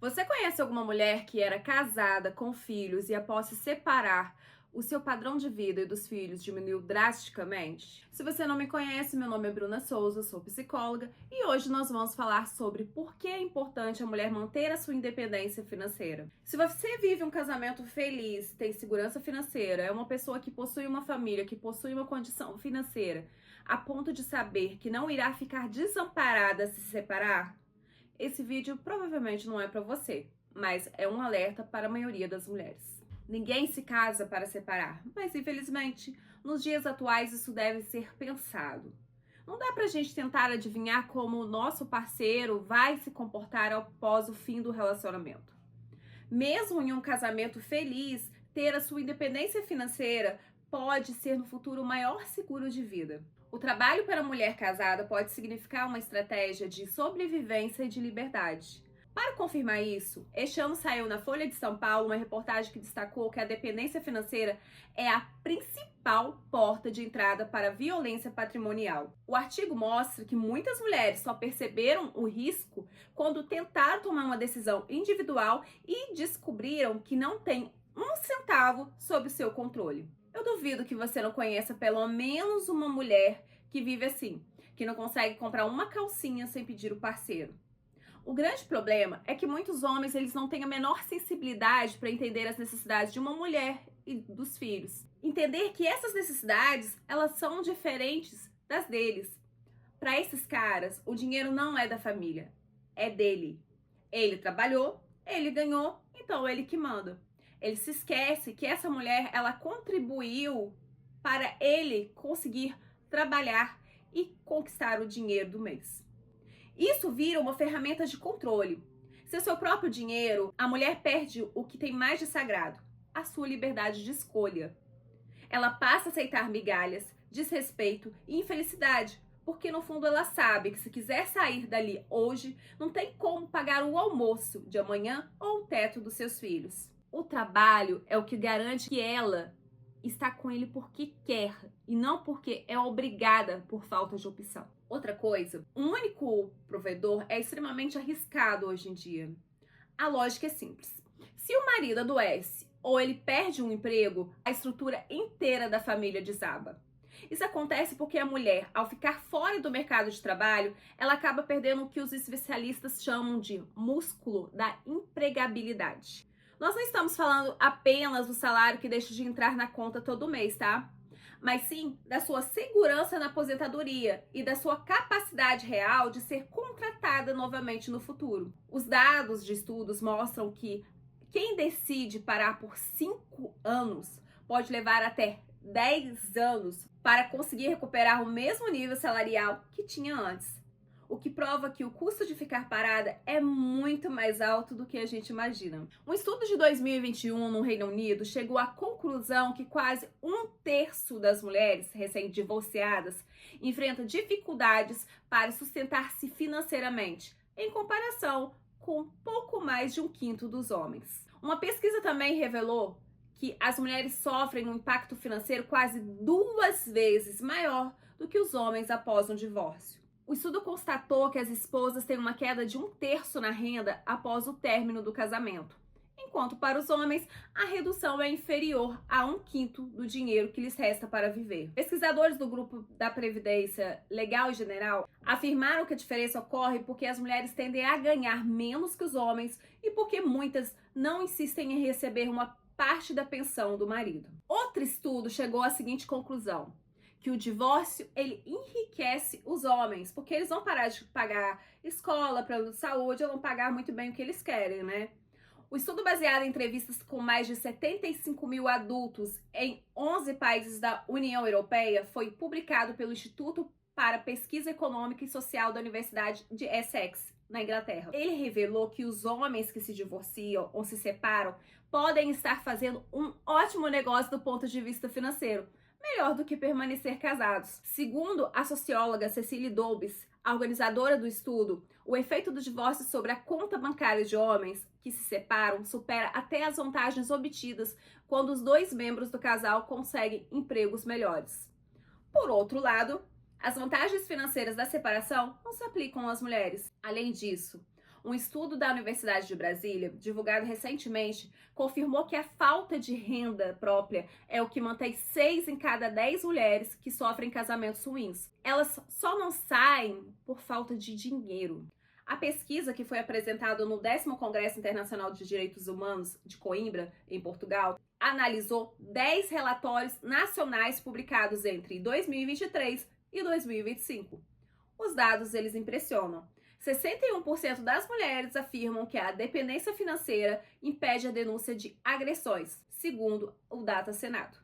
Você conhece alguma mulher que era casada com filhos e após se separar, o seu padrão de vida e dos filhos diminuiu drasticamente? Se você não me conhece, meu nome é Bruna Souza, sou psicóloga e hoje nós vamos falar sobre por que é importante a mulher manter a sua independência financeira. Se você vive um casamento feliz, tem segurança financeira, é uma pessoa que possui uma família, que possui uma condição financeira, a ponto de saber que não irá ficar desamparada se separar, esse vídeo provavelmente não é para você, mas é um alerta para a maioria das mulheres. Ninguém se casa para separar, mas infelizmente, nos dias atuais isso deve ser pensado. Não dá pra gente tentar adivinhar como o nosso parceiro vai se comportar após o fim do relacionamento. Mesmo em um casamento feliz, ter a sua independência financeira pode ser no futuro o maior seguro de vida. O trabalho para a mulher casada pode significar uma estratégia de sobrevivência e de liberdade. Para confirmar isso, este ano saiu na Folha de São Paulo uma reportagem que destacou que a dependência financeira é a principal porta de entrada para a violência patrimonial. O artigo mostra que muitas mulheres só perceberam o risco quando tentaram tomar uma decisão individual e descobriram que não tem um centavo sob o seu controle. Eu duvido que você não conheça pelo menos uma mulher que vive assim, que não consegue comprar uma calcinha sem pedir o parceiro. O grande problema é que muitos homens eles não têm a menor sensibilidade para entender as necessidades de uma mulher e dos filhos. Entender que essas necessidades, elas são diferentes das deles. Para esses caras, o dinheiro não é da família, é dele. Ele trabalhou, ele ganhou, então ele que manda. Ele se esquece que essa mulher, ela contribuiu para ele conseguir trabalhar e conquistar o dinheiro do mês. Isso vira uma ferramenta de controle. Se é seu próprio dinheiro, a mulher perde o que tem mais de sagrado, a sua liberdade de escolha. Ela passa a aceitar migalhas, desrespeito e infelicidade, porque no fundo ela sabe que se quiser sair dali hoje, não tem como pagar o almoço de amanhã ou o teto dos seus filhos. O trabalho é o que garante que ela está com ele porque quer e não porque é obrigada por falta de opção. Outra coisa, um único provedor é extremamente arriscado hoje em dia. A lógica é simples. Se o marido adoece ou ele perde um emprego, a estrutura inteira da família desaba. Isso acontece porque a mulher, ao ficar fora do mercado de trabalho, ela acaba perdendo o que os especialistas chamam de músculo da empregabilidade. Nós não estamos falando apenas do salário que deixa de entrar na conta todo mês, tá? Mas sim da sua segurança na aposentadoria e da sua capacidade real de ser contratada novamente no futuro. Os dados de estudos mostram que quem decide parar por 5 anos pode levar até 10 anos para conseguir recuperar o mesmo nível salarial que tinha antes. O que prova que o custo de ficar parada é muito mais alto do que a gente imagina. Um estudo de 2021 no Reino Unido chegou à conclusão que quase 1/3 das mulheres recém-divorciadas enfrenta dificuldades para sustentar-se financeiramente, em comparação com pouco mais de 1/5 dos homens. Uma pesquisa também revelou que as mulheres sofrem um impacto financeiro quase 2 vezes maior do que os homens após um divórcio. O estudo constatou que as esposas têm uma queda de 1/3 na renda após o término do casamento, enquanto para os homens a redução é inferior a 1/5 do dinheiro que lhes resta para viver. Pesquisadores do grupo da Previdência Legal e General afirmaram que a diferença ocorre porque as mulheres tendem a ganhar menos que os homens e porque muitas não insistem em receber uma parte da pensão do marido. Outro estudo chegou à seguinte conclusão: que o divórcio, ele enriquece os homens, porque eles vão parar de pagar escola, plano de saúde, ou vão pagar muito bem o que eles querem, né? O estudo baseado em entrevistas com mais de 75 mil adultos em 11 países da União Europeia foi publicado pelo Instituto para Pesquisa Econômica e Social da Universidade de Essex, na Inglaterra. Ele revelou que os homens que se divorciam ou se separam podem estar fazendo um ótimo negócio do ponto de vista financeiro, melhor do que permanecer casados. Segundo a socióloga Cecily Dobbs, a organizadora do estudo, o efeito do divórcio sobre a conta bancária de homens que se separam supera até as vantagens obtidas quando os dois membros do casal conseguem empregos melhores. Por outro lado, as vantagens financeiras da separação não se aplicam às mulheres. Além disso, Um estudo da Universidade de Brasília, divulgado recentemente, confirmou que a falta de renda própria é o que mantém 6 em cada 10 mulheres que sofrem casamentos ruins. Elas só não saem por falta de dinheiro. A pesquisa, que foi apresentada no 10º Congresso Internacional de Direitos Humanos de Coimbra, em Portugal, analisou 10 relatórios nacionais publicados entre 2023 e 2025. Os dados, eles impressionam. 61% das mulheres afirmam que a dependência financeira impede a denúncia de agressões, segundo o Data Senado.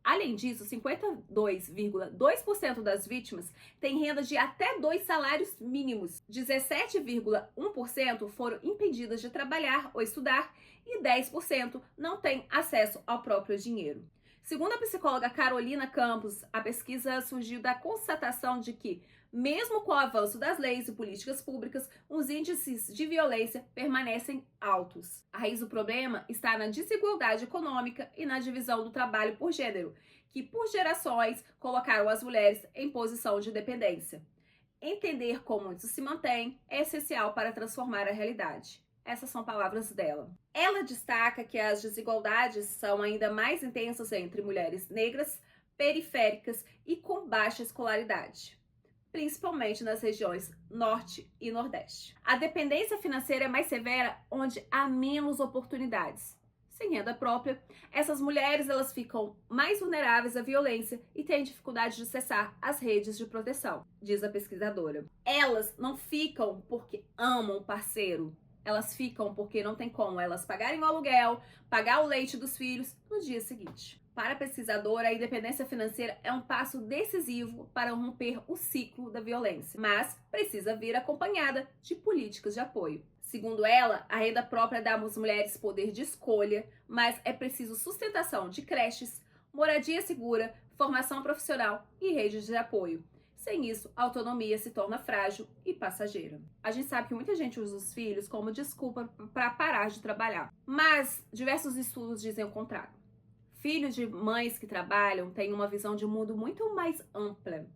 Além disso, 52,2% das vítimas têm renda de até 2 salários mínimos. 17,1% foram impedidas de trabalhar ou estudar e 10% não têm acesso ao próprio dinheiro. Segundo a psicóloga Carolina Campos, a pesquisa surgiu da constatação de que, mesmo com o avanço das leis e políticas públicas, os índices de violência permanecem altos. A raiz do problema está na desigualdade econômica e na divisão do trabalho por gênero, que por gerações colocaram as mulheres em posição de dependência. Entender como isso se mantém é essencial para transformar a realidade. Essas são palavras dela. Ela destaca que as desigualdades são ainda mais intensas entre mulheres negras, periféricas e com baixa escolaridade, principalmente nas regiões Norte e Nordeste. A dependência financeira é mais severa onde há menos oportunidades. Sem renda própria, essas mulheres elas ficam mais vulneráveis à violência e têm dificuldade de acessar as redes de proteção, diz a pesquisadora. Elas não ficam porque amam o parceiro. Elas ficam porque não tem como elas pagarem o aluguel, pagar o leite dos filhos no dia seguinte. Para a pesquisadora, a independência financeira é um passo decisivo para romper o ciclo da violência, mas precisa vir acompanhada de políticas de apoio. Segundo ela, a renda própria dá às mulheres poder de escolha, mas é preciso sustentação de creches, moradia segura, formação profissional e redes de apoio. Sem isso, a autonomia se torna frágil e passageira. A gente sabe que muita gente usa os filhos como desculpa para parar de trabalhar, mas diversos estudos dizem o contrário. Filhos de mães que trabalham têm uma visão de mundo muito mais ampla.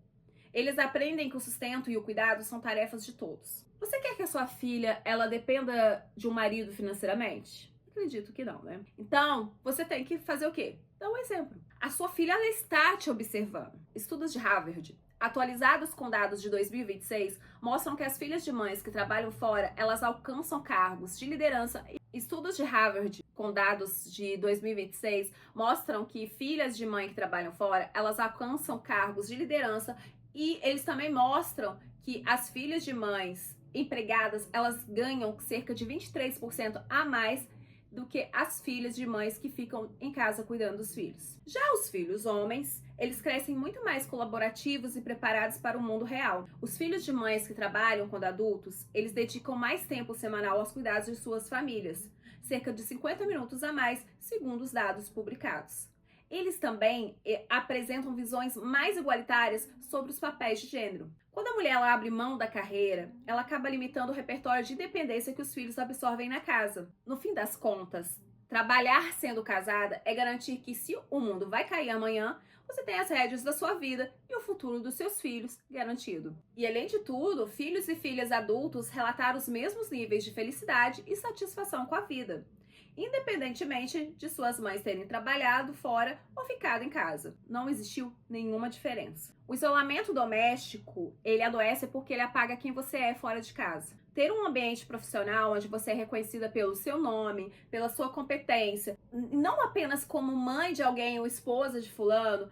Eles aprendem que o sustento e o cuidado são tarefas de todos. Você quer que a sua filha ela dependa de um marido financeiramente? Acredito que não, né? Então, você tem que fazer o quê? Dar um exemplo. A sua filha ela está te observando. Estudos de Harvard, atualizados com dados de 2026, mostram que as filhas de mães que trabalham fora, elas alcançam cargos de liderança. Estudos de Harvard, com dados de 2026, mostram que filhas de mãe que trabalham fora, elas alcançam cargos de liderança, e eles também mostram que as filhas de mães empregadas, elas ganham cerca de 23% a mais do que as filhas de mães que ficam em casa cuidando dos filhos. Já os filhos homens, eles crescem muito mais colaborativos e preparados para o mundo real. Os filhos de mães que trabalham quando adultos, eles dedicam mais tempo semanal aos cuidados de suas famílias, cerca de 50 minutos a mais, segundo os dados publicados. Eles também apresentam visões mais igualitárias sobre os papéis de gênero. Quando a mulher ela abre mão da carreira, ela acaba limitando o repertório de independência que os filhos absorvem na casa. No fim das contas, trabalhar sendo casada é garantir que, se o mundo vai cair amanhã, você tem as rédeas da sua vida e o futuro dos seus filhos garantido. E além de tudo, filhos e filhas adultos relataram os mesmos níveis de felicidade e satisfação com a vida, independentemente de suas mães terem trabalhado fora ou ficado em casa. Não existiu nenhuma diferença. O isolamento doméstico, ele adoece porque ele apaga quem você é fora de casa. Ter um ambiente profissional onde você é reconhecida pelo seu nome, pela sua competência, não apenas como mãe de alguém ou esposa de fulano,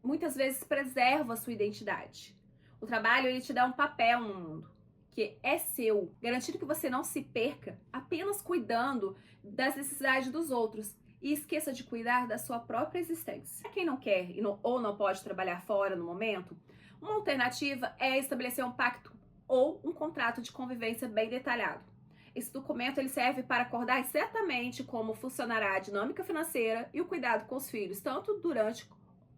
muitas vezes preserva a sua identidade. O trabalho, ele te dá um papel no mundo, que é seu, garantindo que você não se perca apenas cuidando das necessidades dos outros e esqueça de cuidar da sua própria existência. Para quem não quer ou não pode trabalhar fora no momento, uma alternativa é estabelecer um pacto ou um contrato de convivência bem detalhado. Esse documento ele serve para acordar exatamente como funcionará a dinâmica financeira e o cuidado com os filhos, tanto durante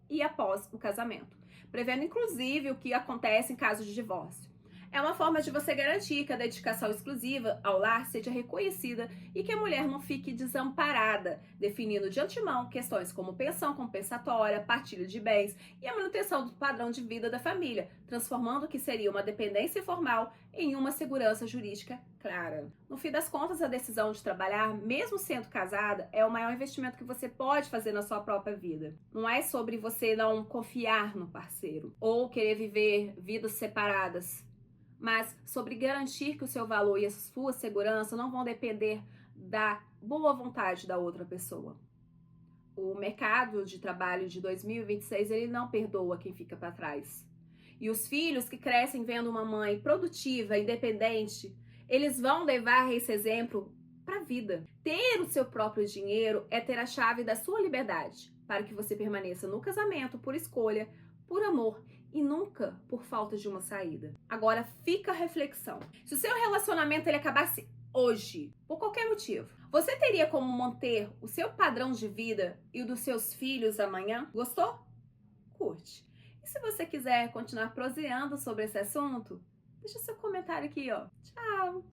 e após o casamento, prevendo inclusive o que acontece em caso de divórcio. É uma forma de você garantir que a dedicação exclusiva ao lar seja reconhecida e que a mulher não fique desamparada, definindo de antemão questões como pensão compensatória, partilha de bens e a manutenção do padrão de vida da família, transformando o que seria uma dependência informal em uma segurança jurídica clara. No fim das contas, a decisão de trabalhar, mesmo sendo casada, é o maior investimento que você pode fazer na sua própria vida. Não é sobre você não confiar no parceiro ou querer viver vidas separadas, mas sobre garantir que o seu valor e a sua segurança não vão depender da boa vontade da outra pessoa. O mercado de trabalho de 2026, ele não perdoa quem fica para trás. E os filhos que crescem vendo uma mãe produtiva, independente, eles vão levar esse exemplo para a vida. Ter o seu próprio dinheiro é ter a chave da sua liberdade, para que você permaneça no casamento por escolha, por amor e nunca por falta de uma saída. Agora fica a reflexão. Se o seu relacionamento ele acabasse hoje, por qualquer motivo, você teria como manter o seu padrão de vida e o dos seus filhos amanhã? Gostou? Curte. E se você quiser continuar proseando sobre esse assunto, deixa seu comentário aqui, ó. Tchau!